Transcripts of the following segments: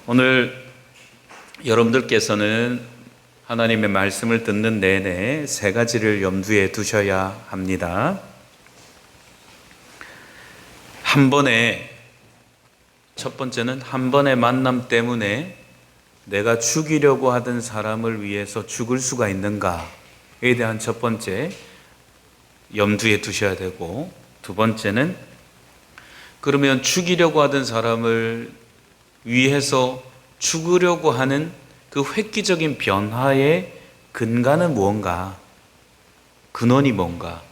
오늘 여러분들께서는 하나님의 말씀을 듣는 내내 세 가지를 염두에 두셔야 합니다. 첫 번째는 한 번의 만남 때문에 내가 죽이려고 하던 사람을 위해서 죽을 수가 있는가에 대한 첫 번째 염두에 두셔야 되고, 두 번째는 그러면 죽이려고 하던 사람을 위해서 죽으려고 하는 그 획기적인 변화의 근간은 무언가, 근원이 뭔가,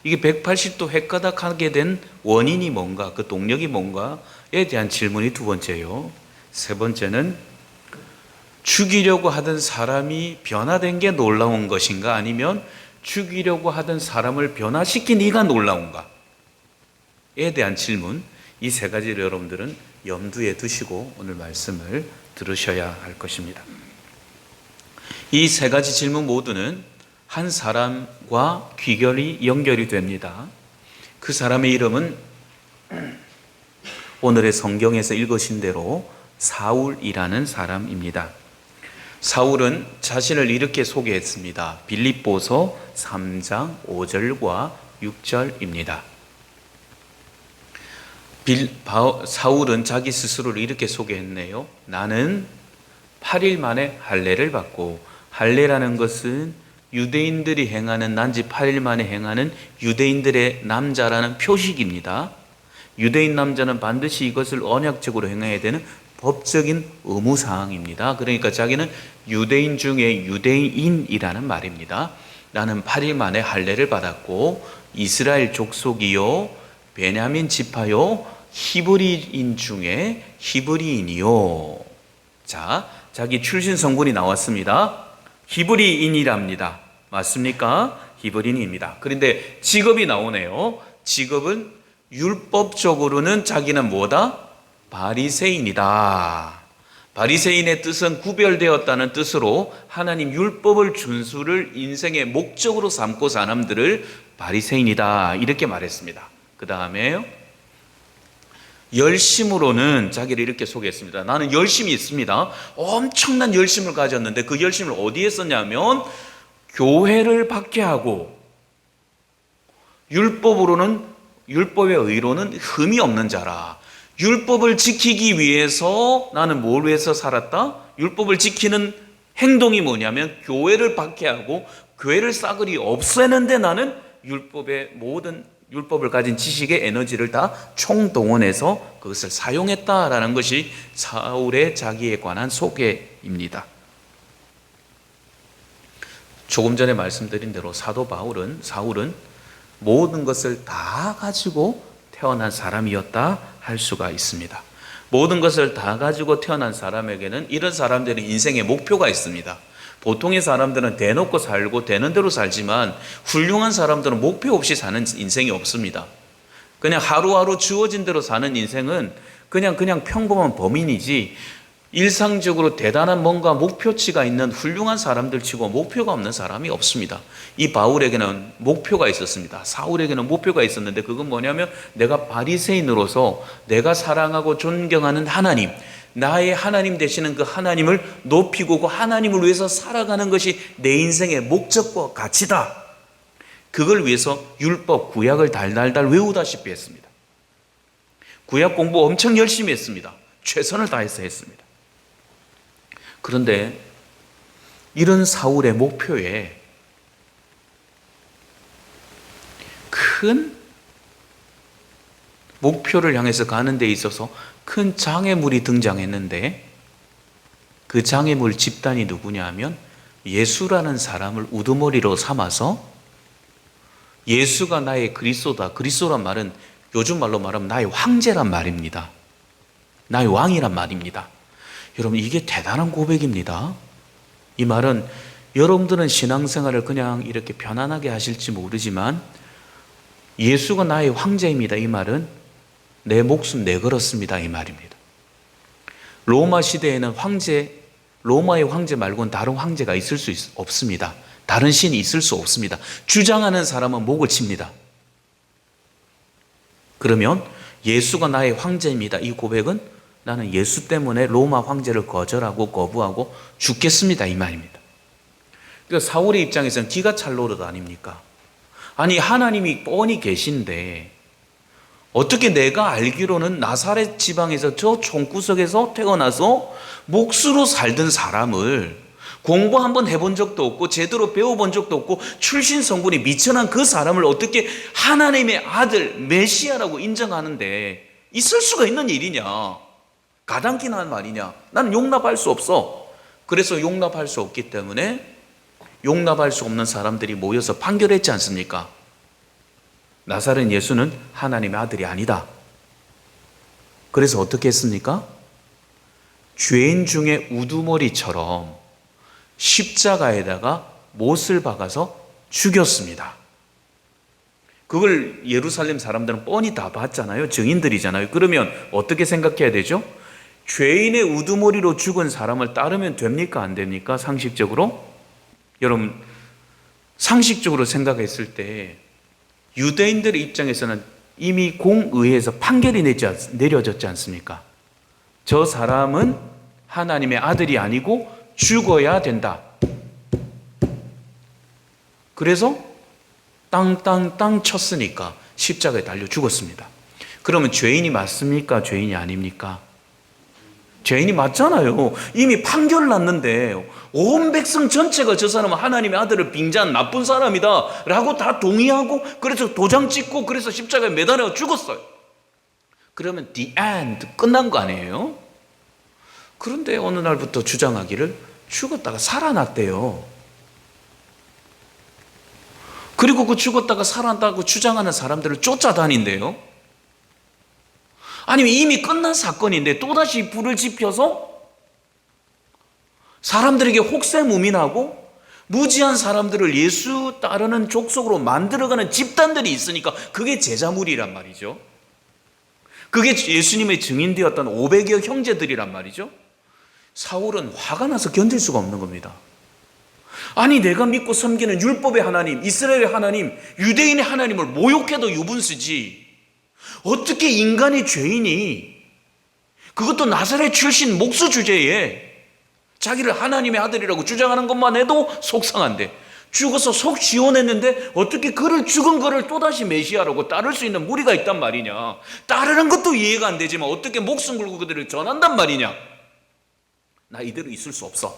이게 180도 획가닥하게 된 원인이 뭔가, 그 동력이 뭔가에 대한 질문이 두 번째요. 세 번째는 죽이려고 하던 사람이 변화된 게 놀라운 것인가, 아니면 죽이려고 하던 사람을 변화시킨 이가 놀라운가에 대한 질문, 이 세 가지를 여러분들은 염두에 두시고 오늘 말씀을 들으셔야 할 것입니다. 이 세 가지 질문 모두는 한 사람과 귀결이 연결이 됩니다. 그 사람의 이름은 오늘의 성경에서 읽으신 대로 사울이라는 사람입니다. 사울은 자신을 이렇게 소개했습니다. 빌립보서 3장 5절과 6절입니다. 사울은 자기 스스로를 이렇게 소개했네요. 나는 8일 만에 할례를 받고, 할례라는 것은 유대인들이 행하는, 난지 8일 만에 행하는 유대인들의 남자라는 표식입니다. 유대인 남자는 반드시 이것을 언약적으로 행해야 되는 법적인 의무사항입니다. 그러니까 자기는 유대인 중에 유대인이라는 말입니다. 나는 8일 만에 할례를 받았고 이스라엘 족속이요 베냐민 지파요 히브리인 중에 히브리인이요. 자, 자기 출신 성분이 나왔습니다. 히브리인이랍니다. 맞습니까? 히브리인입니다. 그런데 직업이 나오네요. 직업은 율법적으로는 자기는 뭐다? 바리새인이다. 바리새인의 뜻은 구별되었다는 뜻으로 하나님 율법을 준수를 인생의 목적으로 삼고 산 사람들을 바리새인이다, 이렇게 말했습니다. 그 다음에 열심으로는 자기를 이렇게 소개했습니다. 나는 열심이 있습니다. 엄청난 열심을 가졌는데 그 열심을 어디에 썼냐면 교회를 박해하고, 율법의 의로는 흠이 없는 자라. 율법을 지키기 위해서 나는 뭘 위해서 살았다? 율법을 지키는 행동이 뭐냐면 교회를 박해하고 교회를 싸그리 없애는데 나는 율법의 모든 율법을 가진 지식의 에너지를 다 총동원해서 그것을 사용했다라는 것이 사울의 자기에 관한 소개입니다. 조금 전에 말씀드린 대로 사울은 모든 것을 다 가지고 태어난 사람이었다 할 수가 있습니다. 모든 것을 다 가지고 태어난 사람에게는 이런 사람들은 인생의 목표가 있습니다. 보통의 사람들은 대놓고 살고 되는 대로 살지만 훌륭한 사람들은 목표 없이 사는 인생이 없습니다. 그냥 하루하루 주어진 대로 사는 인생은 그냥 평범한 범인이지, 일상적으로 대단한 뭔가 목표치가 있는 훌륭한 사람들 치고 목표가 없는 사람이 없습니다. 이 바울에게는 목표가 있었습니다. 사울에게는 목표가 있었는데 그건 뭐냐면 내가 바리새인으로서 내가 사랑하고 존경하는 하나님, 나의 하나님 되시는 그 하나님을 높이고 그 하나님을 위해서 살아가는 것이 내 인생의 목적과 가치다. 그걸 위해서 율법, 구약을 달달달 외우다시피 했습니다. 구약 공부 엄청 열심히 했습니다. 최선을 다해서 했습니다. 그런데 이런 사울의 목표에 큰 목표를 향해서 가는 데 있어서 큰 장애물이 등장했는데, 그 장애물 집단이 누구냐 하면 예수라는 사람을 우두머리로 삼아서 예수가 나의 그리스도다. 그리스도란 말은 요즘 말로 말하면 나의 황제란 말입니다. 나의 왕이란 말입니다. 여러분, 이게 대단한 고백입니다. 이 말은 여러분들은 신앙생활을 그냥 이렇게 편안하게 하실지 모르지만 예수가 나의 황제입니다. 이 말은 내 목숨 내걸었습니다. 이 말입니다. 로마 시대에는 로마의 황제 말고는 다른 황제가 있을 수 없습니다. 다른 신이 있을 수 없습니다. 주장하는 사람은 목을 칩니다. 그러면 예수가 나의 황제입니다. 이 고백은 나는 예수 때문에 로마 황제를 거부하고 죽겠습니다, 이 말입니다. 그러니까 사울의 입장에서는 기가 찰 노릇 아닙니까? 아니, 하나님이 뻔히 계신데 어떻게 내가 알기로는 나사렛 지방에서 저 총구석에서 태어나서 몫으로 살던 사람을 공부 한번 해본 적도 없고 제대로 배워본 적도 없고 출신 성분이 미천한 그 사람을 어떻게 하나님의 아들 메시아라고 인정하는데 있을 수가 있는 일이냐? 가당키 난 말이냐? 나는 용납할 수 없어. 그래서 용납할 수 없기 때문에 용납할 수 없는 사람들이 모여서 판결했지 않습니까? 나사렛 예수는 하나님의 아들이 아니다. 그래서 어떻게 했습니까? 죄인 중에 우두머리처럼 십자가에다가 못을 박아서 죽였습니다. 그걸 예루살렘 사람들은 뻔히 다 봤잖아요. 증인들이잖아요. 그러면 어떻게 생각해야 되죠? 죄인의 우두머리로 죽은 사람을 따르면 됩니까? 안 됩니까? 상식적으로? 여러분, 상식적으로 생각했을 때 유대인들의 입장에서는 이미 공의회에서 판결이 내려졌지 않습니까? 저 사람은 하나님의 아들이 아니고 죽어야 된다. 그래서 땅땅땅 쳤으니까 십자가에 달려 죽었습니다. 그러면 죄인이 맞습니까? 죄인이 아닙니까? 죄인이 맞잖아요. 이미 판결을 났는데 온 백성 전체가 저 사람은 하나님의 아들을 빙자한 나쁜 사람이다 라고 다 동의하고 그래서 도장 찍고 그래서 십자가에 매달려 죽었어요. 그러면 the end, 끝난 거 아니에요? 그런데 어느 날부터 주장하기를 죽었다가 살아났대요. 그리고 그 죽었다가 살아났다고 주장하는 사람들을 쫓아다닌대요. 아니면 이미 끝난 사건인데 또다시 불을 지펴서 사람들에게 혹세무민하고 무지한 사람들을 예수 따르는 족속으로 만들어가는 집단들이 있으니까 그게 제자물이란 말이죠. 그게 예수님의 증인되었던 500여 형제들이란 말이죠. 사울은 화가 나서 견딜 수가 없는 겁니다. 아니, 내가 믿고 섬기는 율법의 하나님, 이스라엘의 하나님, 유대인의 하나님을 모욕해도 유분수지 어떻게 인간의 죄인이, 그것도 나사렛 출신 목수 주제에 자기를 하나님의 아들이라고 주장하는 것만 해도 속상한데 죽어서 속 시원했는데 어떻게 그를 죽은 거를 또다시 메시아라고 따를 수 있는 무리가 있단 말이냐. 따르는 것도 이해가 안 되지만 어떻게 목숨 걸고 그들을 전한단 말이냐. 나 이대로 있을 수 없어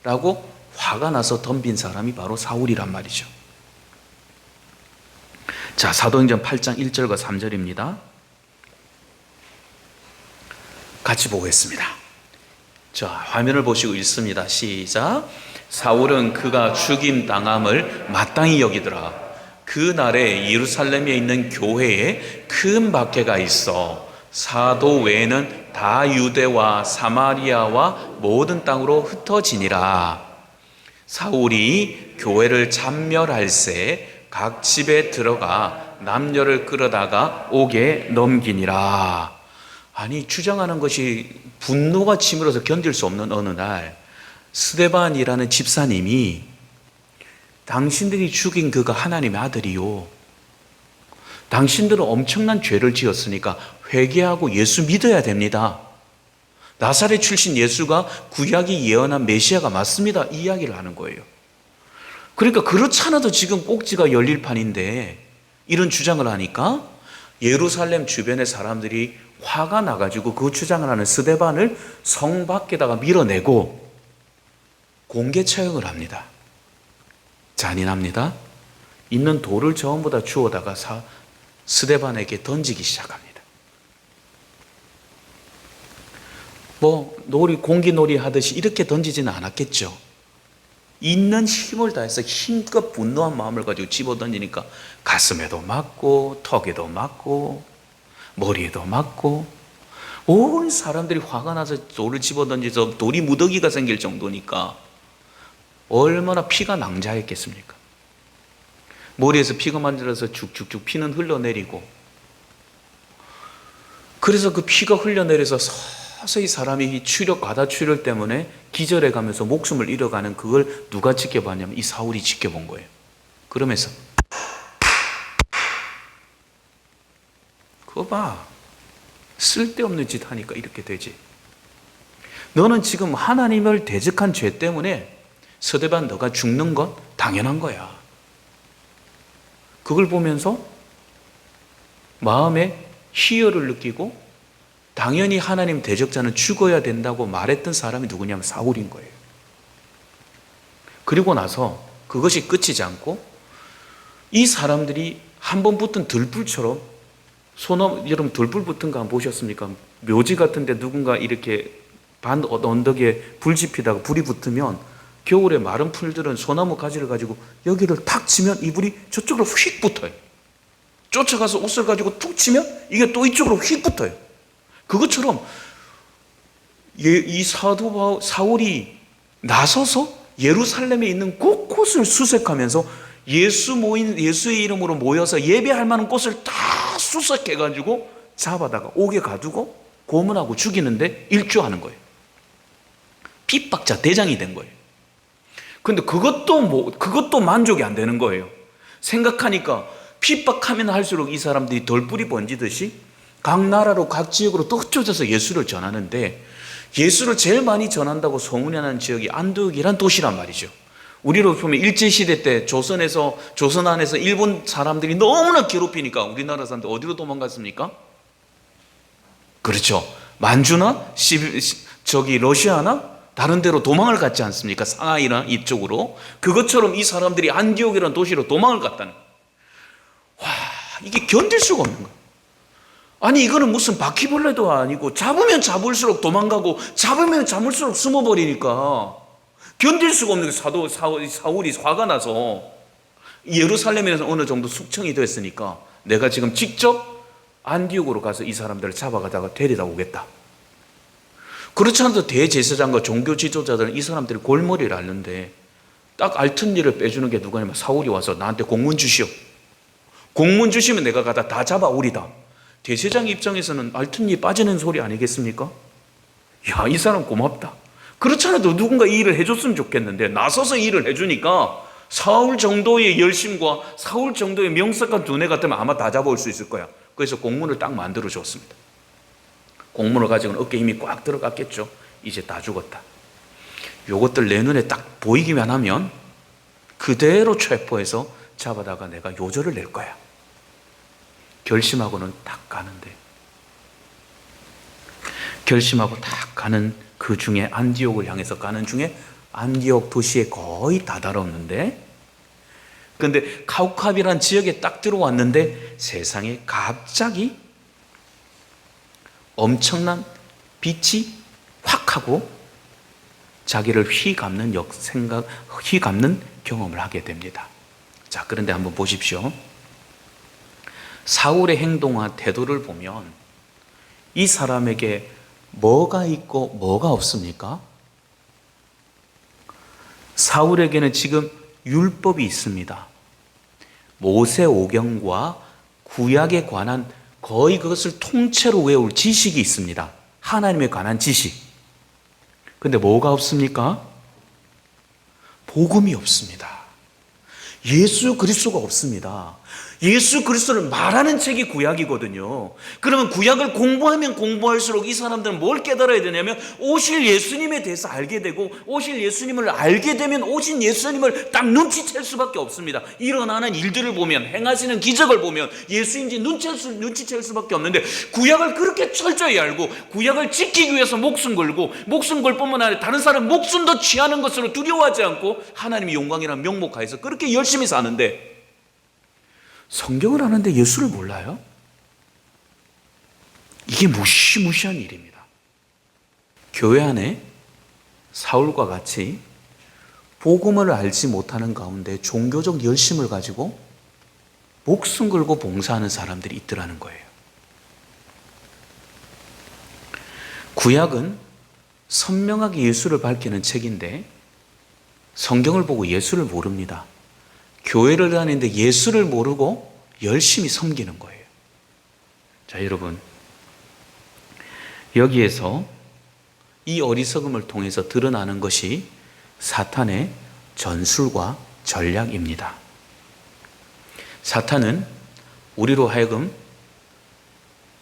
라고 화가 나서 덤빈 사람이 바로 사울이란 말이죠. 자, 사도행전 8장 1절과 3절입니다. 같이 보겠습니다. 자, 화면을 보시고 읽습니다. 시작. 사울은 그가 죽임 당함을 마땅히 여기더라. 그 날에 예루살렘에 있는 교회에 큰 박해가 있어 사도 외에는 다 유대와 사마리아와 모든 땅으로 흩어지니라. 사울이 교회를 참멸할새 각 집에 들어가 남녀를 끌어다가 옥에 넘기니라. 아니, 주장하는 것이 분노가 치밀어서 견딜 수 없는 어느 날 스데반이라는 집사님이 당신들이 죽인 그가 하나님의 아들이요, 당신들은 엄청난 죄를 지었으니까 회개하고 예수 믿어야 됩니다. 나사렛 출신 예수가 구약이 예언한 메시아가 맞습니다. 이 이야기를 하는 거예요. 그러니까 그렇잖아도 지금 꼭지가 열릴 판인데 이런 주장을 하니까 예루살렘 주변의 사람들이 화가 나가지고 그 주장을 하는 스데반을 성 밖에다가 밀어내고 공개 처형을 합니다. 잔인합니다. 있는 돌을 전부 다 주워다가 스데반에게 던지기 시작합니다. 공기놀이 하듯이 이렇게 던지지는 않았겠죠. 있는 힘을 다해서 힘껏 분노한 마음을 가지고 집어 던지니까 가슴에도 맞고 턱에도 맞고 머리에도 맞고 온 사람들이 화가 나서 돌을 집어 던져서 돌이 무더기가 생길 정도니까 얼마나 피가 낭자했겠습니까? 머리에서 피가 만들어서 쭉쭉쭉 피는 흘러내리고, 그래서 그 피가 흘러내려서 서서히 사람이 과다출혈 때문에 기절해 가면서 목숨을 잃어가는 그걸 누가 지켜봤냐면 이 사울이 지켜본 거예요. 그러면서 그거 봐, 쓸데없는 짓 하니까 이렇게 되지. 너는 지금 하나님을 대적한 죄 때문에 서대반 너가 죽는 건 당연한 거야. 그걸 보면서 마음에 희열을 느끼고 당연히 하나님 대적자는 죽어야 된다고 말했던 사람이 누구냐면 사울인 거예요. 그리고 나서 그것이 끝이지 않고 이 사람들이 한 번 붙은 들불처럼 여러분 들불 붙은 거 한번 보셨습니까? 묘지 같은데 누군가 이렇게 반 언덕에 불 지피다가 불이 붙으면 겨울에 마른 풀들은 소나무 가지를 가지고 여기를 탁 치면 이 불이 저쪽으로 휙 붙어요. 쫓아가서 옷을 가지고 툭 치면 이게 또 이쪽으로 휙 붙어요. 그것처럼 이 사도 사울이 나서서 예루살렘에 있는 곳곳을 수색하면서 예수의 이름으로 모여서 예배할 만한 곳을 다 수색해가지고 잡아다가 옥에 가두고 고문하고 죽이는데 일조하는 거예요. 핍박자 대장이 된 거예요. 근데 그것도 만족이 안 되는 거예요. 생각하니까 핍박하면 할수록 이 사람들이 덜불이 번지듯이 각 나라로 각 지역으로 또 흩어져서 예수를 전하는데, 예수를 제일 많이 전한다고 소문이 나는 지역이 안디옥이란 도시란 말이죠. 우리로 보면 일제시대 때 조선 안에서 일본 사람들이 너무나 괴롭히니까 우리나라 사람들 어디로 도망갔습니까? 그렇죠. 만주나 러시아나 다른 데로 도망을 갔지 않습니까? 상하이나 이쪽으로. 그것처럼 이 사람들이 안디옥이라는 도시로 도망을 갔다는 거예요. 와, 이게 견딜 수가 없는 거예요. 아니 이거는 무슨 바퀴벌레도 아니고 잡으면 잡을수록 도망가고 잡으면 잡을수록 숨어버리니까 견딜 수가 없는 거예요. 사울이 화가 나서 예루살렘에서 어느 정도 숙청이 됐으니까 내가 지금 직접 안디옥으로 가서 이 사람들을 잡아가다가 데리다 오겠다. 그렇지 않아도 대제사장과 종교 지도자들은 이 사람들이 골머리를 앓는데 딱 앓던 일을 빼주는 게 누가냐면 사울이 와서 나한테 공문 주시오. 공문 주시면 내가 가다 다 잡아오리다. 대제사장 입장에서는 앓던 일 빠지는 소리 아니겠습니까? 야, 이 사람 고맙다. 그렇지 않아도 누군가 이 일을 해줬으면 좋겠는데 나서서 일을 해주니까 사울 정도의 열심과 사울 정도의 명석한 두뇌 같으면 아마 다 잡아올 수 있을 거야. 그래서 공문을 딱 만들어 줬습니다. 공문을 가지고는 어깨에 힘이 꽉 들어갔겠죠. 이제 다 죽었다. 요것들 내 눈에 딱 보이기만 하면 그대로 체포해서 잡아다가 내가 요절을 낼 거야. 결심하고는 딱 가는데, 결심하고 딱 가는 그 중에 안디옥을 향해서 가는 중에 안디옥 도시에 거의 다다랐는데, 근데 카우캅이라는 지역에 딱 들어왔는데 세상에 갑자기 엄청난 빛이 확 하고 자기를 휘감는 휘감는 경험을 하게 됩니다. 자, 그런데 한번 보십시오. 사울의 행동과 태도를 보면 이 사람에게 뭐가 있고 뭐가 없습니까? 사울에게는 지금 율법이 있습니다. 모세오경과 구약에 관한 거의 그것을 통째로 외울 지식이 있습니다. 하나님에 관한 지식. 근데 뭐가 없습니까? 복음이 없습니다. 예수 그리스도가 없습니다. 예수 그리스도를 말하는 책이 구약이거든요. 그러면 구약을 공부하면 공부할수록 이 사람들은 뭘 깨달아야 되냐면 오실 예수님에 대해서 알게 되고, 오실 예수님을 알게 되면 오신 예수님을 딱 눈치챌 수밖에 없습니다. 일어나는 일들을 보면, 행하시는 기적을 보면 예수인지 눈치챌 수밖에 없는데, 구약을 그렇게 철저히 알고 구약을 지키기 위해서 목숨 걸고, 목숨 걸 뿐만 아니라 다른 사람 목숨도 취하는 것으로 두려워하지 않고 하나님의 영광이라는 명목하에서 그렇게 열심히 사는데 성경을 아는데 예수를 몰라요? 이게 무시무시한 일입니다. 교회 안에 사울과 같이 복음을 알지 못하는 가운데 종교적 열심을 가지고 목숨 걸고 봉사하는 사람들이 있더라는 거예요. 구약은 선명하게 예수를 밝히는 책인데 성경을 보고 예수를 모릅니다. 교회를 다니는데 예수를 모르고 열심히 섬기는 거예요. 자, 여러분, 여기에서 이 어리석음을 통해서 드러나는 것이 사탄의 전술과 전략입니다. 사탄은 우리로 하여금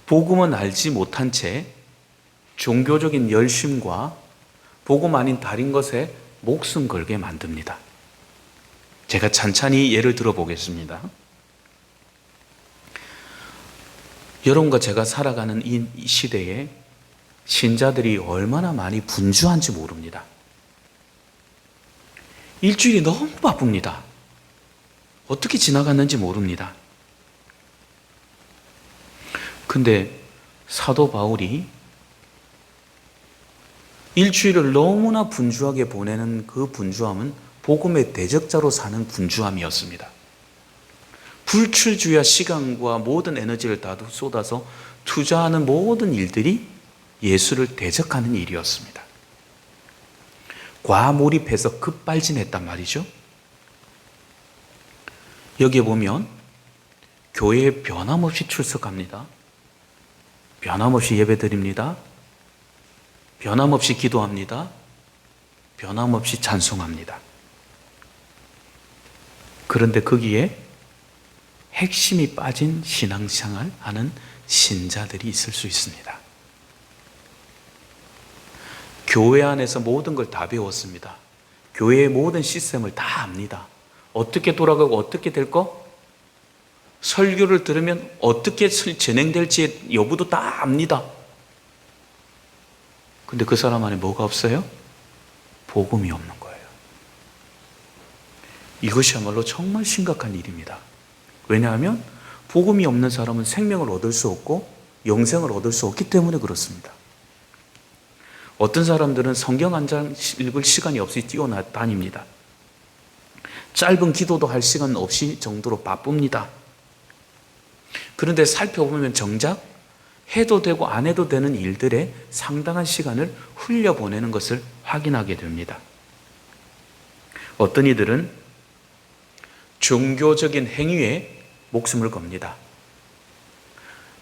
복음은 알지 못한 채 종교적인 열심과 복음 아닌 다른 것에 목숨 걸게 만듭니다. 제가 찬찬히 예를 들어보겠습니다. 여러분과 제가 살아가는 이 시대에 신자들이 얼마나 많이 분주한지 모릅니다. 일주일이 너무 바쁩니다. 어떻게 지나갔는지 모릅니다. 근데 사도 바울이 일주일을 너무나 분주하게 보내는 그 분주함은 복음의 대적자로 사는 분주함이었습니다. 불출주야 시간과 모든 에너지를 다 쏟아서 투자하는 모든 일들이 예수를 대적하는 일이었습니다. 과몰입해서 급발진했단 말이죠. 여기에 보면 교회에 변함없이 출석합니다. 변함없이 예배드립니다. 변함없이 기도합니다. 변함없이 찬송합니다. 그런데 거기에 핵심이 빠진 신앙생활 하는 신자들이 있을 수 있습니다. 교회 안에서 모든 걸 다 배웠습니다. 교회의 모든 시스템을 다 압니다. 어떻게 돌아가고 어떻게 될 거? 설교를 들으면 어떻게 진행될지 여부도 다 압니다. 근데 그 사람 안에 뭐가 없어요? 복음이 없는 거예요. 이것이야말로 정말 심각한 일입니다. 왜냐하면 복음이 없는 사람은 생명을 얻을 수 없고 영생을 얻을 수 없기 때문에 그렇습니다. 어떤 사람들은 성경 한 장 읽을 시간이 없이 뛰어다닙니다. 짧은 기도도 할 시간 없이 정도로 바쁩니다. 그런데 살펴보면 정작 해도 되고 안 해도 되는 일들에 상당한 시간을 흘려보내는 것을 확인하게 됩니다. 어떤 이들은 종교적인 행위에 목숨을 겁니다.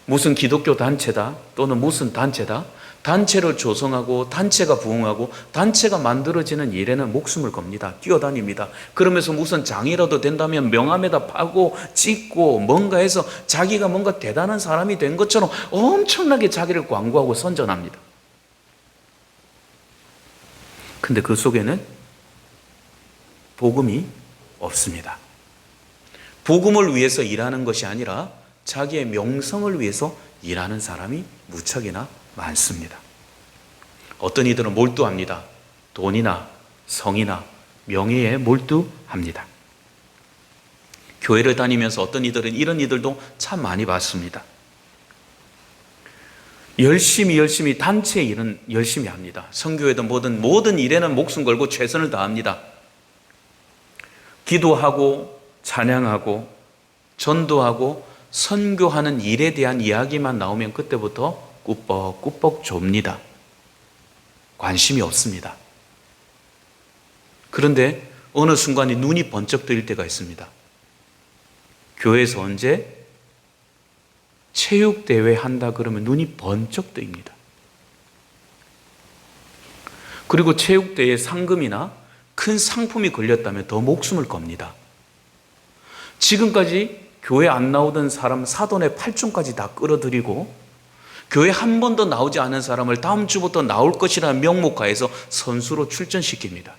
무슨 기독교 단체다 또는 무슨 단체다, 단체를 조성하고 단체가 부흥하고 단체가 만들어지는 일에는 목숨을 겁니다. 뛰어다닙니다. 그러면서 무슨 장이라도 된다면 명함에다 파고 찍고 뭔가 해서 자기가 뭔가 대단한 사람이 된 것처럼 엄청나게 자기를 광고하고 선전합니다. 근데 그 속에는 복음이 없습니다. 복음을 위해서 일하는 것이 아니라 자기의 명성을 위해서 일하는 사람이 무척이나 많습니다. 어떤 이들은 몰두합니다. 돈이나 성이나 명예에 몰두합니다. 교회를 다니면서 어떤 이들은 이런 이들도 참 많이 봤습니다. 열심히 단체 일은 열심히 합니다. 선교회든 모든 일에는 목숨 걸고 최선을 다합니다. 기도하고 찬양하고 전도하고 선교하는 일에 대한 이야기만 나오면 그때부터 꾸벅꾸벅 좁니다. 관심이 없습니다. 그런데 어느 순간에 눈이 번쩍 뜨일 때가 있습니다. 교회에서 언제 체육대회 한다 그러면 눈이 번쩍 뜨입니다. 그리고 체육대회 상금이나 큰 상품이 걸렸다면 더 목숨을 겁니다. 지금까지 교회 안 나오던 사람 사돈의 팔촌까지 다 끌어들이고 교회 한 번도 나오지 않은 사람을 다음 주부터 나올 것이라는 명목하에서 선수로 출전시킵니다.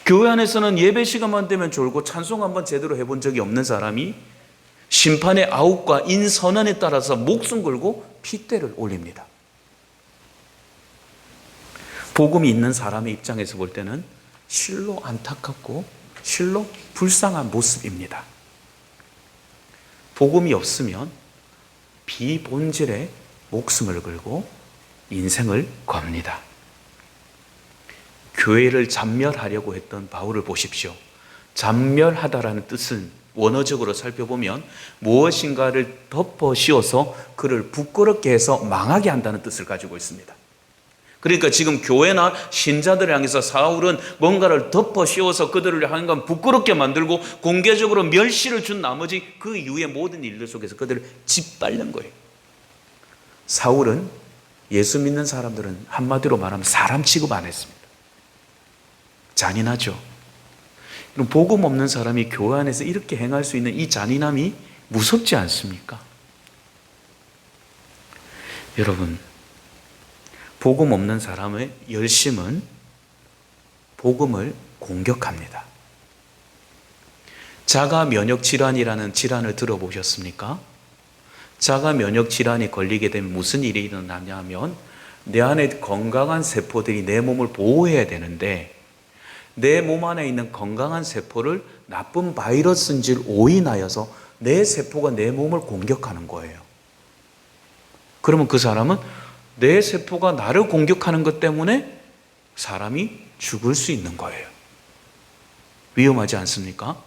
교회 안에서는 예배 시간만 되면 졸고 찬송 한번 제대로 해본 적이 없는 사람이 심판의 아웃과 인선언에 따라서 목숨 걸고 핏대를 올립니다. 복음이 있는 사람의 입장에서 볼 때는 실로 안타깝고 실로 불쌍한 모습입니다. 복음이 없으면 비본질에 목숨을 걸고 인생을 겁니다. 교회를 잔멸하려고 했던 바울을 보십시오. 잔멸하다라는 뜻은 원어적으로 살펴보면 무엇인가를 덮어 씌워서 그를 부끄럽게 해서 망하게 한다는 뜻을 가지고 있습니다. 그러니까 지금 교회나 신자들을 향해서 사울은 뭔가를 덮어 씌워서 그들을 향한 부끄럽게 만들고 공개적으로 멸시를 준 나머지 그 이후의 모든 일들 속에서 그들을 짓밟는 거예요. 사울은 예수 믿는 사람들은 한마디로 말하면 사람 취급 안 했습니다. 잔인하죠. 그럼 복음 없는 사람이 교회 안에서 이렇게 행할 수 있는 이 잔인함이 무섭지 않습니까? 여러분, 복음 없는 사람의 열심은 복음을 공격합니다. 자가 면역 질환이라는 질환을 들어보셨습니까? 자가 면역 질환이 걸리게 되면 무슨 일이 일어나냐면 내 안에 건강한 세포들이 내 몸을 보호해야 되는데 내 몸 안에 있는 건강한 세포를 나쁜 바이러스인 줄 오인하여서 내 세포가 내 몸을 공격하는 거예요. 그러면 그 사람은 내 세포가 나를 공격하는 것 때문에 사람이 죽을 수 있는 거예요. 위험하지 않습니까?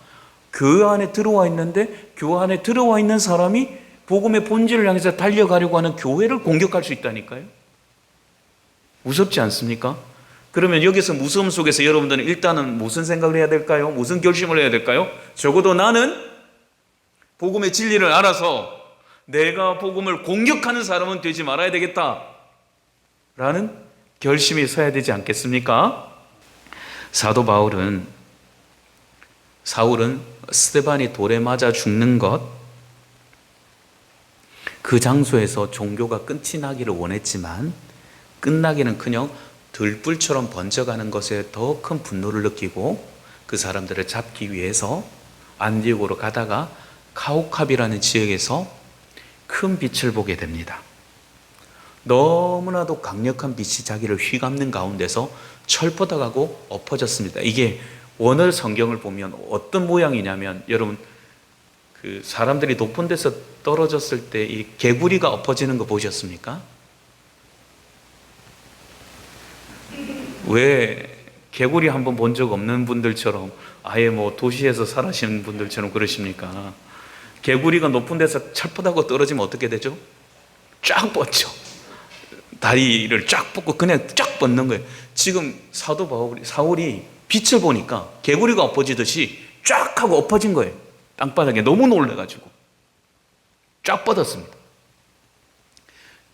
교회 안에 들어와 있는데 교회 안에 들어와 있는 사람이 복음의 본질을 향해서 달려가려고 하는 교회를 공격할 수 있다니까요. 무섭지 않습니까? 그러면 여기서 무서움 속에서 여러분들은 일단은 무슨 생각을 해야 될까요? 무슨 결심을 해야 될까요? 적어도 나는 복음의 진리를 알아서 내가 복음을 공격하는 사람은 되지 말아야 되겠다 라는 결심이 서야 되지 않겠습니까? 사도 사울은 스데반이 돌에 맞아 죽는 그 장소에서 종교가 끝이 나기를 원했지만 끝나기는커녕 들불처럼 번져가는 것에 더 큰 분노를 느끼고 그 사람들을 잡기 위해서 안디옥으로 가다가 카우캅이라는 지역에서 큰 빛을 보게 됩니다. 너무나도 강력한 빛이 자기를 휘감는 가운데서 철퍼덕하고 엎어졌습니다. 이게 원어 성경을 보면 어떤 모양이냐면 여러분 그 사람들이 높은 데서 떨어졌을 때 이 개구리가 엎어지는 거 보셨습니까? 왜 개구리 한번 본 적 없는 분들처럼 아예 뭐 도시에서 살아시는 분들처럼 그러십니까? 개구리가 높은 데서 철퍼하고 떨어지면 어떻게 되죠? 쫙 뻗죠. 다리를 쫙 뻗고 그냥 쫙 뻗는 거예요. 지금 사울이 빛을 보니까 개구리가 엎어지듯이 쫙 하고 엎어진 거예요. 땅바닥에 너무 놀래가지고 쫙 뻗었습니다.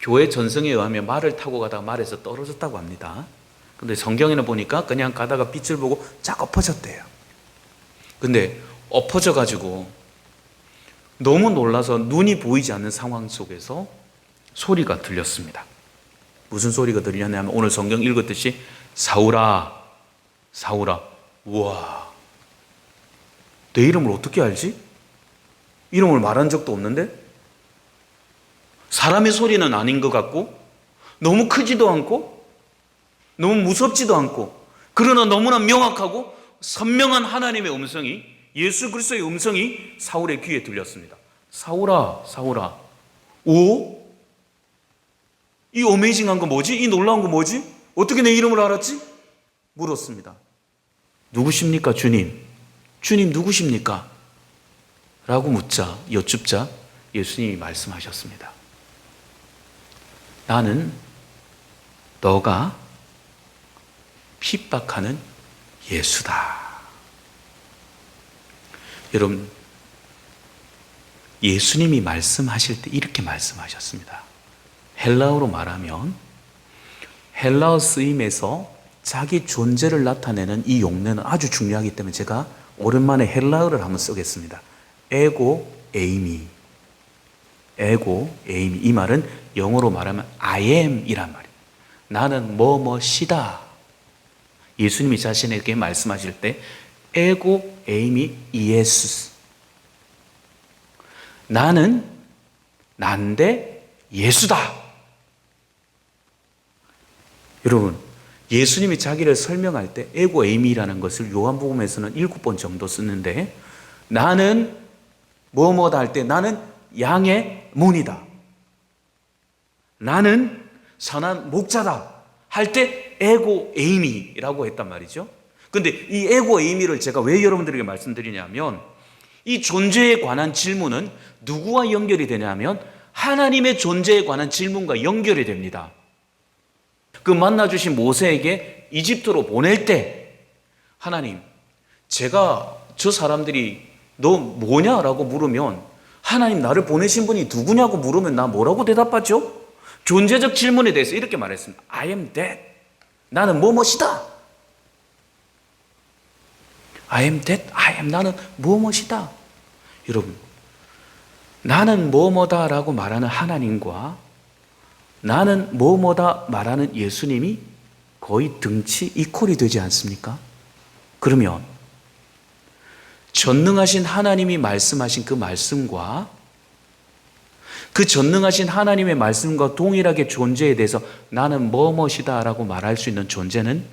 교회 전승에 의하면 말을 타고 가다가 말에서 떨어졌다고 합니다. 근데 성경에는 보니까 그냥 가다가 빛을 보고 쫙 엎어졌대요. 근데 엎어져가지고 너무 놀라서 눈이 보이지 않는 상황 속에서 소리가 들렸습니다. 무슨 소리가 들렸냐면 오늘 성경 읽었듯이 사울아, 사울아. 우와, 내 이름을 어떻게 알지? 이름을 말한 적도 없는데? 사람의 소리는 아닌 것 같고 너무 크지도 않고 너무 무섭지도 않고 그러나 너무나 명확하고 선명한 하나님의 음성이 예수 그리스도의 음성이 사울의 귀에 들렸습니다. 사울아, 사울아. 오? 이 어메이징한 거 뭐지? 이 놀라운 거 뭐지? 어떻게 내 이름을 알았지? 물었습니다. 누구십니까, 주님? 주님 누구십니까? 라고 여쭙자 예수님이 말씀하셨습니다. 나는 너가 핍박하는 예수다. 여러분, 예수님이 말씀하실 때 이렇게 말씀하셨습니다. 헬라어로 말하면 헬라어 쓰임에서 자기 존재를 나타내는 이 용례는 아주 중요하기 때문에 제가 오랜만에 헬라어를 한번 쓰겠습니다. 에고 에이미. 에고 에이미. 이 말은 영어로 말하면 I am 이란 말이에요. 나는 뭐뭐시다. 예수님이 자신에게 말씀하실 때 에고 에이미 이에수스. 나는 난데 예수다. 여러분, 예수님이 자기를 설명할 때 에고 에이미라는 것을 요한복음에서는 7번 정도 쓰는데 나는 뭐뭐다 할 때 나는 양의 문이다. 나는 선한 목자다 할 때 에고 에이미라고 했단 말이죠. 근데 이 에고 에이미를 제가 왜 여러분들에게 말씀드리냐면 이 존재에 관한 질문은 누구와 연결이 되냐면 하나님의 존재에 관한 질문과 연결이 됩니다. 그 만나주신 모세에게 이집트로 보낼 때 하나님, 제가 저 사람들이 너 뭐냐라고 물으면 하나님 나를 보내신 분이 누구냐고 물으면 나 뭐라고 대답하죠? 존재적 질문에 대해서 이렇게 말했습니다. I am that. 나는 뭐뭐시다. I am that. 나는 뭐뭐시다. 여러분, 나는 뭐뭐다라고 말하는 하나님과 나는 뭐뭐다 말하는 예수님이 거의 등치 이퀄이 되지 않습니까? 그러면 전능하신 하나님이 말씀하신 그 말씀과 그 전능하신 하나님의 말씀과 동일하게 존재에 대해서 나는 뭐뭐이다 라고 말할 수 있는 존재는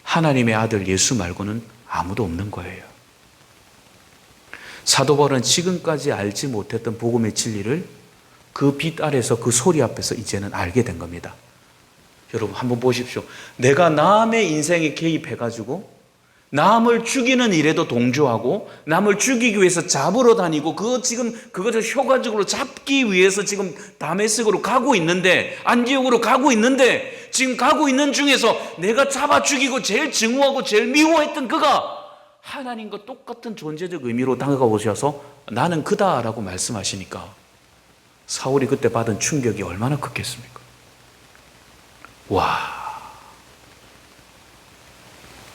하나님의 아들 예수 말고는 아무도 없는 거예요. 사도 바울은 지금까지 알지 못했던 복음의 진리를 그 빛 아래서 그 소리 앞에서 이제는 알게 된 겁니다. 여러분 한번 보십시오. 내가 남의 인생에 개입해가지고 남을 죽이는 일에도 동조하고 남을 죽이기 위해서 잡으러 다니고 그것을 효과적으로 잡기 위해서 지금 다메섹으로 가고 있는데, 안디옥으로 가고 있는데, 지금 가고 있는 중에서 내가 잡아 죽이고 제일 증오하고 제일 미워했던 그가 하나님과 똑같은 존재적 의미로 다가오셔서 나는 그다라고 말씀하시니까 사울이 그때 받은 충격이 얼마나 컸겠습니까? 와,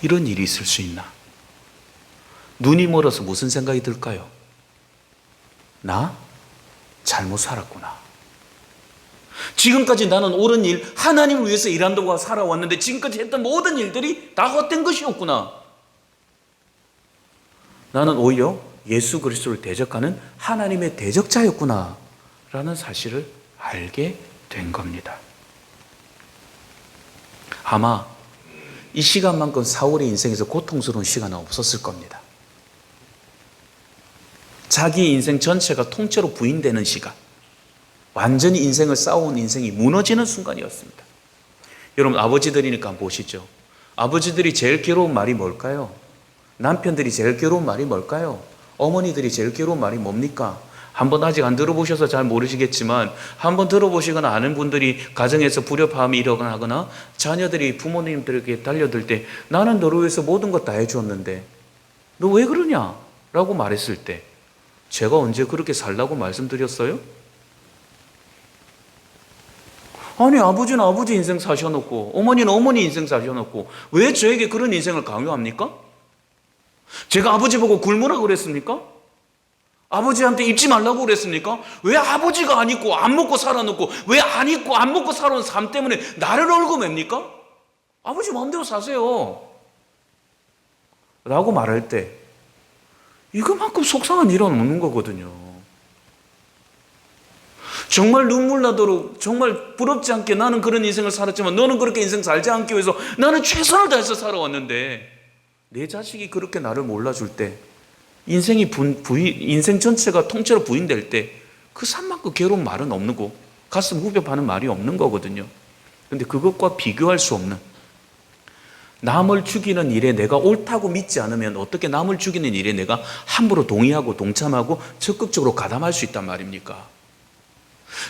이런 일이 있을 수 있나? 눈이 멀어서 무슨 생각이 들까요? 나 잘못 살았구나. 지금까지 나는 옳은 일, 하나님을 위해서 일한다고 살아왔는데 지금까지 했던 모든 일들이 다 헛된 것이었구나. 나는 오히려 예수 그리스도를 대적하는 하나님의 대적자였구나 라는 사실을 알게 된 겁니다. 아마 이 시간만큼 사울의 인생에서 고통스러운 시간은 없었을 겁니다. 자기 인생 전체가 통째로 부인되는 시간, 완전히 인생을 쌓아온 인생이 무너지는 순간이었습니다. 여러분 아버지들이니까 한번 보시죠. 아버지들이 제일 괴로운 말이 뭘까요? 남편들이 제일 괴로운 말이 뭘까요? 어머니들이 제일 괴로운 말이 뭡니까? 한번 아직 안 들어보셔서 잘 모르시겠지만 한번 들어보시거나 아는 분들이 가정에서 불협화음이 일어나거나 자녀들이 부모님들에게 달려들 때 나는 너를 위해서 모든 것 다 해주었는데 너 왜 그러냐? 라고 말했을 때 제가 언제 그렇게 살라고 말씀드렸어요? 아니 아버지는 아버지 인생 사셔놓고 어머니는 어머니 인생 사셔놓고 왜 저에게 그런 인생을 강요합니까? 제가 아버지 보고 굶으라고 그랬습니까? 아버지한테 입지 말라고 그랬습니까? 왜 아버지가 안 입고 안 먹고 살아놓고 왜 안 입고 안 먹고 살아온 삶 때문에 나를 얽어맵니까? 아버지 마음대로 사세요 라고 말할 때 이거만큼 속상한 일은 없는 거거든요. 정말 눈물 나도록 정말 부럽지 않게 나는 그런 인생을 살았지만 너는 그렇게 인생 살지 않기 위해서 나는 최선을 다해서 살아왔는데 내 자식이 그렇게 나를 몰라줄 때 인생 전체가 통째로 부인될 때 그 산만큼 괴로운 말은 없는 거, 가슴 후벼 파는 말이 없는 거거든요. 그런데 그것과 비교할 수 없는 남을 죽이는 일에 내가 옳다고 믿지 않으면 어떻게 남을 죽이는 일에 내가 함부로 동의하고 동참하고 적극적으로 가담할 수 있단 말입니까?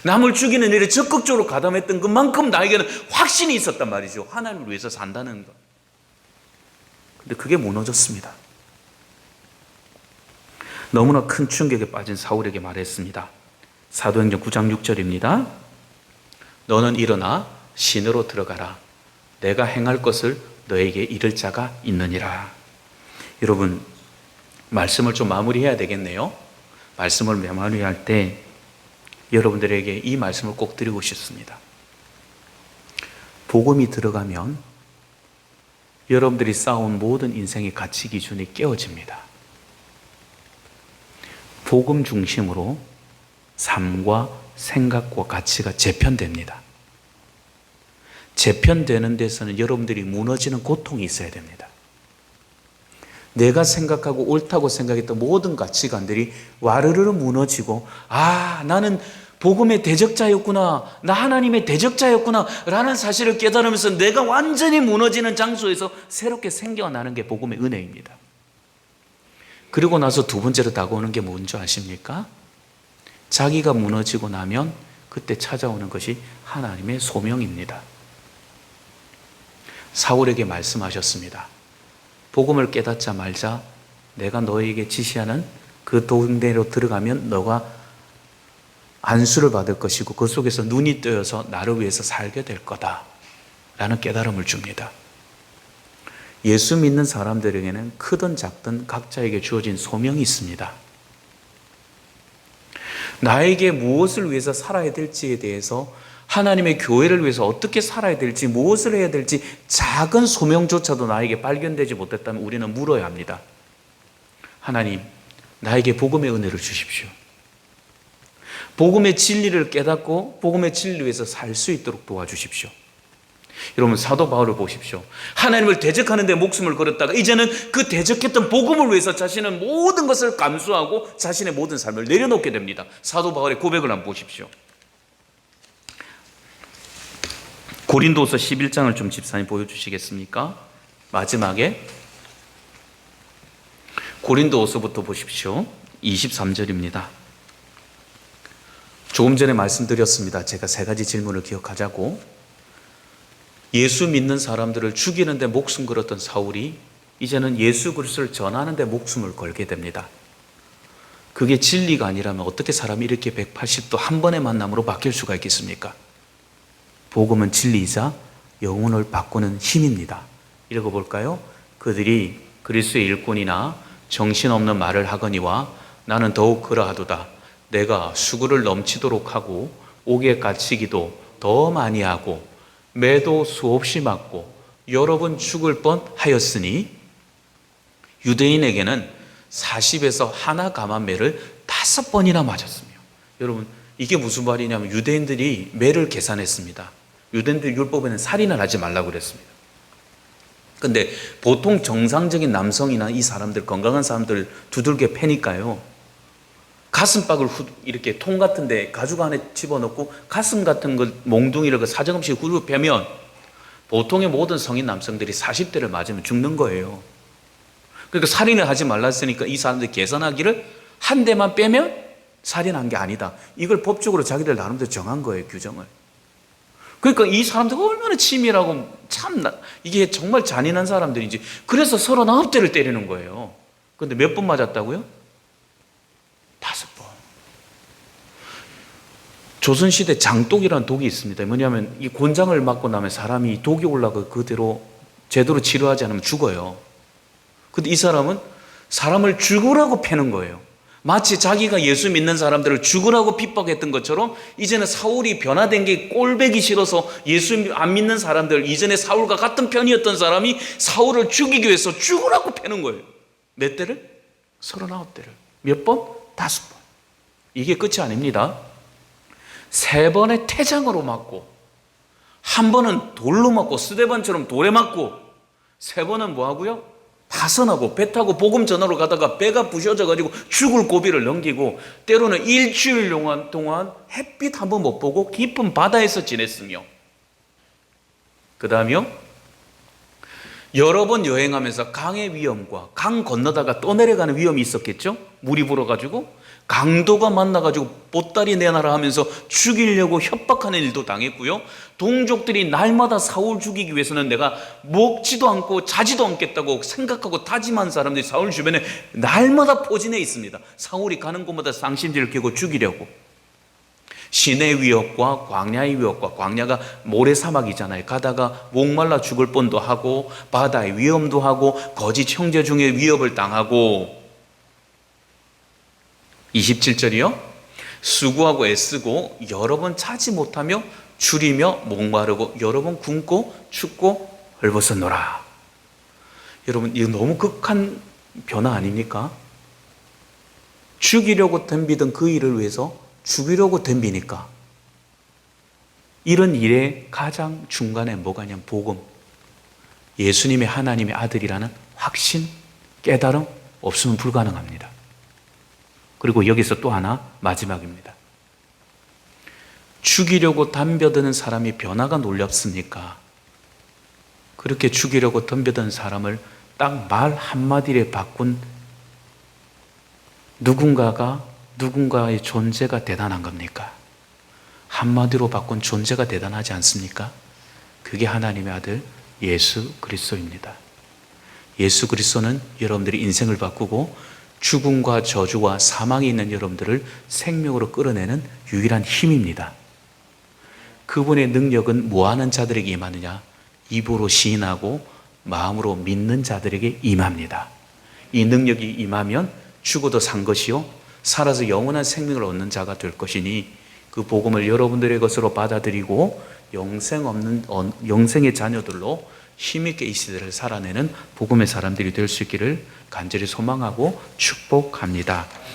남을 죽이는 일에 적극적으로 가담했던 것만큼 나에게는 확신이 있었단 말이죠. 하나님을 위해서 산다는 것. 근데 그게 무너졌습니다. 너무나 큰 충격에 빠진 사울에게 말했습니다. 사도행전 9장 6절입니다. 너는 일어나 신으로 들어가라. 내가 행할 것을 너에게 이를 자가 있느니라. 여러분 말씀을 좀 마무리해야 되겠네요. 말씀을 마무리할 때 여러분들에게 이 말씀을 꼭 드리고 싶습니다. 복음이 들어가면 여러분들이 쌓아온 모든 인생의 가치 기준이 깨어집니다. 복음 중심으로 삶과 생각과 가치가 재편됩니다. 재편되는 데서는 여러분들이 무너지는 고통이 있어야 됩니다. 내가 생각하고 옳다고 생각했던 모든 가치관들이 와르르 무너지고 나는 복음의 대적자였구나, 나 하나님의 대적자였구나 라는 사실을 깨달으면서 내가 완전히 무너지는 장소에서 새롭게 생겨나는 게 복음의 은혜입니다. 그리고 나서 두 번째로 다가오는 게 뭔지 아십니까? 자기가 무너지고 나면 그때 찾아오는 것이 하나님의 소명입니다. 사울에게 말씀하셨습니다. 복음을 깨닫자마자 내가 너에게 지시하는 그 동대로 들어가면 너가 안수를 받을 것이고 그 속에서 눈이 뜨여서 나를 위해서 살게 될 거다 라는 깨달음을 줍니다. 예수 믿는 사람들에게는 크든 작든 각자에게 주어진 소명이 있습니다. 나에게 무엇을 위해서 살아야 될지에 대해서 하나님의 교회를 위해서 어떻게 살아야 될지, 무엇을 해야 될지 작은 소명조차도 나에게 발견되지 못했다면 우리는 물어야 합니다. 하나님, 나에게 복음의 은혜를 주십시오. 복음의 진리를 깨닫고 복음의 진리를 위해서 살 수 있도록 도와주십시오. 여러분, 사도 바울을 보십시오. 하나님을 대적하는 데 목숨을 걸었다가 이제는 그 대적했던 복음을 위해서 자신은 모든 것을 감수하고 자신의 모든 삶을 내려놓게 됩니다. 사도 바울의 고백을 한번 보십시오. 고린도서 11장을 좀 집사님 보여주시겠습니까? 마지막에 고린도서부터 보십시오. 23절입니다. 조금 전에 말씀드렸습니다. 제가 세 가지 질문을 기억하자고. 예수 믿는 사람들을 죽이는데 목숨 걸었던 사울이 이제는 예수 그리스도를 전하는데 목숨을 걸게 됩니다. 그게 진리가 아니라면 어떻게 사람이 이렇게 180도 한 번의 만남으로 바뀔 수가 있겠습니까? 복음은 진리이자 영혼을 바꾸는 힘입니다. 읽어볼까요? 그들이 그리스도의 일꾼이나 정신없는 말을 하거니와 나는 더욱 그러하도다. 내가 수고를 넘치도록 하고 옥에 갇히기도 더 많이 하고 매도 수없이 맞고 여러 번 죽을 뻔하였으니 유대인에게는 40에서 하나 감한 매를 5번이나 맞았으며. 여러분, 이게 무슨 말이냐면 유대인들이 매를 계산했습니다. 유대인들 율법에는 살인을 하지 말라고 그랬습니다. 근데 보통 정상적인 남성이나 이 사람들, 건강한 사람들 두들겨 패니까요, 가슴박을 이렇게 통 같은 데 가죽 안에 집어넣고 가슴 같은 걸 몽둥이를 사정없이 후루 패면 보통의 모든 성인 남성들이 40대를 맞으면 죽는 거예요. 그러니까 살인을 하지 말라 했으니까 이 사람들이 계산하기를 한 대만 빼면 살인한 게 아니다. 이걸 법적으로 자기들 나름대로 정한 거예요, 규정을. 그러니까 이 사람들 얼마나 치밀하고 참 이게 정말 잔인한 사람들인지. 그래서 39대를 때리는 거예요. 그런데 몇 번 맞았다고요? 5번. 조선시대 장독이라는 독이 있습니다. 뭐냐면 이 곤장을 맞고 나면 사람이 독이 올라가 그대로 제대로 치료하지 않으면 죽어요. 근데 이 사람은 사람을 죽으라고 패는 거예요. 마치 자기가 예수 믿는 사람들을 죽으라고 핍박했던 것처럼 이제는 사울이 변화된 게 꼴배기 싫어서 예수 안 믿는 사람들, 이전에 사울과 같은 편이었던 사람이 사울을 죽이기 위해서 죽으라고 패는 거예요. 몇 대를? 39대를. 몇 번? 5번. 이게 끝이 아닙니다. 3번의 태장으로 맞고, 한 번은 돌로 맞고 스데반처럼 돌에 맞고, 3번은 뭐 하고요? 파선하고 배 타고 복음 전하러 가다가 배가 부셔져 가지고 죽을 고비를 넘기고, 때로는 일주일 동안 햇빛 한 번 못 보고 깊은 바다에서 지냈으며, 그 다음에요, 여러 번 여행하면서 강의 위험과 강 건너다가 또 내려가는 위험이 있었겠죠? 물이 불어가지고 강도가 만나가지고 보따리 내놔라 하면서 죽이려고 협박하는 일도 당했고요. 동족들이 날마다 사울 죽이기 위해서는 내가 먹지도 않고 자지도 않겠다고 생각하고 다짐한 사람들이 사울 주변에 날마다 포진해 있습니다. 사울이 가는 곳마다 쌍심지를 켜고 죽이려고. 시내 위협과 광야의 위협과, 광야가 모래사막이잖아요. 가다가 목말라 죽을 뻔도 하고 바다의 위험도 하고 거짓 형제 중에 위협을 당하고. 27절이요. 수고하고 애쓰고 여러 번 차지 못하며 줄이며 목마르고 여러 번 굶고 춥고 헐벗었노라. 여러분, 이거 너무 극한 변화 아닙니까? 죽이려고 덤비던 그 일을 위해서 죽이려고 덤비니까. 이런 일의 가장 중간에 뭐가 있냐면 복음, 예수님의 하나님의 아들이라는 확신, 깨달음 없으면 불가능합니다. 그리고 여기서 또 하나, 마지막입니다. 죽이려고 덤벼드는 사람이 변화가 놀랍습니까? 그렇게 죽이려고 덤벼드는 사람을 딱 말 한마디에 바꾼 누군가의 존재가 대단한 겁니까? 한마디로 바꾼 존재가 대단하지 않습니까? 그게 하나님의 아들 예수 그리스도입니다. 예수 그리스도는 여러분들의 인생을 바꾸고 죽음과 저주와 사망이 있는 여러분들을 생명으로 끌어내는 유일한 힘입니다. 그분의 능력은 뭐하는 자들에게 임하느냐? 입으로 시인하고 마음으로 믿는 자들에게 임합니다. 이 능력이 임하면 죽어도 산 것이요 살아서 영원한 생명을 얻는 자가 될 것이니, 그 복음을 여러분들의 것으로 받아들이고 영생의 자녀들로 힘있게 이 시대를 살아내는 복음의 사람들이 될 수 있기를 간절히 소망하고 축복합니다.